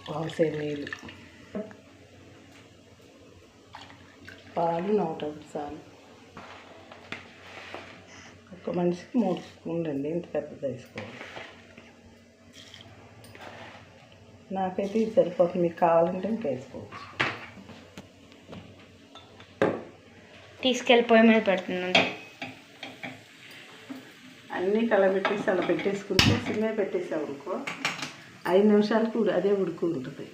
పావుసేరు నీళ్ళు, పాలు 1 సార్లు. ఒక మనిషికి 3 స్పూన్లు అండి, ఇంత పెద్దది వేసుకోవాలి. నాకైతే ఇది సరిపోతుంది, మీకు కావాలంటే ఇంకా వేసుకోవచ్చు. తీసుకెళ్ళిపోయి మీద పెడుతుందండి. అన్నీ కలబెట్టేసి అలా పెట్టేసుకుంటే సిమ్మే పెట్టేసావు అనుకో 5 నిమిషాలకు అదే ఉడుకుంటుంది.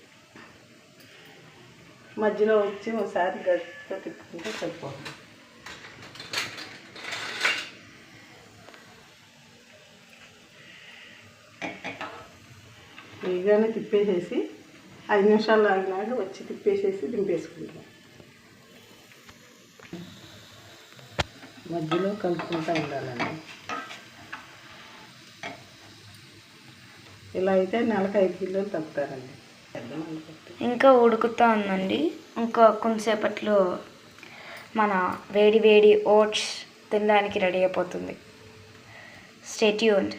మధ్యలో వచ్చి ఒకసారి గట్టిగా తిప్పుకుంటే సరిపోతుంది. ఫ్రీగానే తిప్పేసేసి 5 నిమిషాలు ఆగినాక వచ్చి తిప్పేసేసి దింపేసుకుంటాం. మధ్యలో కలుపుకుంటూ ఉండాలండి. ఇలా అయితే నెలకు 5 కిలోలు తగ్గుతారండి. ఇంకా ఉడుకుతూ ఉందండి. ఇంకా కొంతసేపట్లో మన వేడి వేడి ఓట్స్ తినడానికి రెడీ అయిపోతుంది. Stay tuned.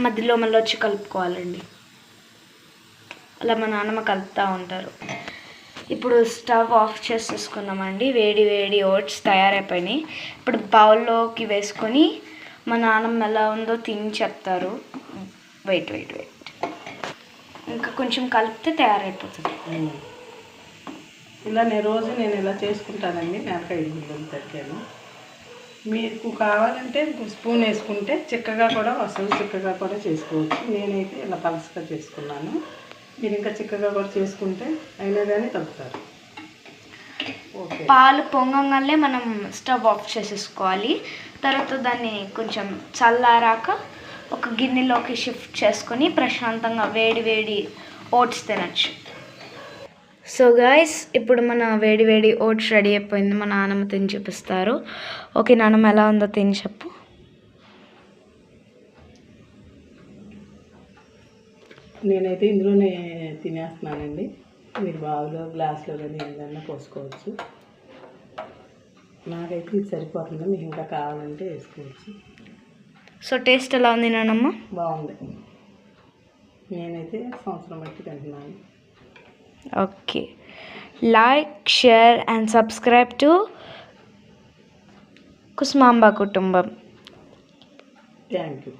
మధ్యలో మళ్ళీ వచ్చి కలుపుకోవాలండి. అలా మా నాన్నమ్మ కలుపుతూ ఉంటారు. ఇప్పుడు స్టవ్ ఆఫ్ చేసేసుకున్నామండి. వేడి వేడి ఓట్స్ తయారైపోయినాయి. ఇప్పుడు బౌల్లోకి వేసుకొని మా నాన్నమ్మ ఎలా ఉందో తిని చెప్తారు. వెయిట్ ఇంకా కొంచెం కలిపితే తయారైపోతుంది. ఇలా నేను ఇలా చేసుకుంటానండి. నెలకు 5 కిలోలు తగ్గాను. మీకు కావాలంటే స్పూన్ వేసుకుంటే చిక్కగా కూడా వస్తుంది, చిక్కగా కూడా చేసుకోవచ్చు. నేనైతే ఇలా పలసగా చేసుకున్నాను. మీరు ఇంకా చిక్కగా కూడా చేసుకుంటే అయినా కానీ తగ్గుతారు. ఓకే, పాలు పొంగంగానే మనం స్టవ్ ఆఫ్ చేసేసుకోవాలి. తర్వాత దాన్ని కొంచెం చల్లారాక ఒక గిన్నెలోకి షిఫ్ట్ చేసుకొని ప్రశాంతంగా వేడి వేడి ఓట్స్ తినచ్చు. సో గాయస్, ఇప్పుడు మన వేడి వేడి ఓట్స్ రెడీ అయిపోయింది. మా నాన్నమ్మ తిని చూపిస్తారు. ఓకే నాన్నమ్మ, ఎలా ఉందో తిని చెప్పు. నేనైతే ఇందులోనే తినేస్తున్నానండి. మీరు బావులో గ్లాసులో కానీ ఏదైనా పోసుకోవచ్చు. నాకైతే ఇది సరిపోతుంది, మీకు ఇంకా కావాలంటే వేసుకోవచ్చు. సో టేస్ట్ ఎలా ఉంది నాన్నమ్మ? బాగుంది. నేనైతే సంవత్సరం బట్టి తింటున్నాను. Okay, like, share and subscribe to Kusumamba కుటుంబం. Thank you.